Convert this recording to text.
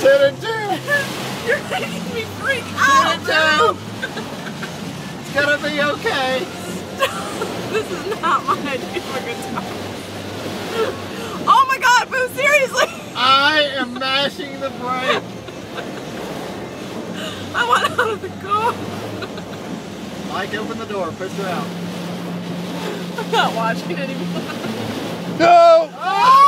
Two and two. You're making me freak out. Two and two. It's gonna be okay. This is not my idea for a good time. Oh my God, Boo, seriously. I am mashing the brake. I want out of the car. Mike, open the door. Push her out. I'm not watching anymore. No! Oh!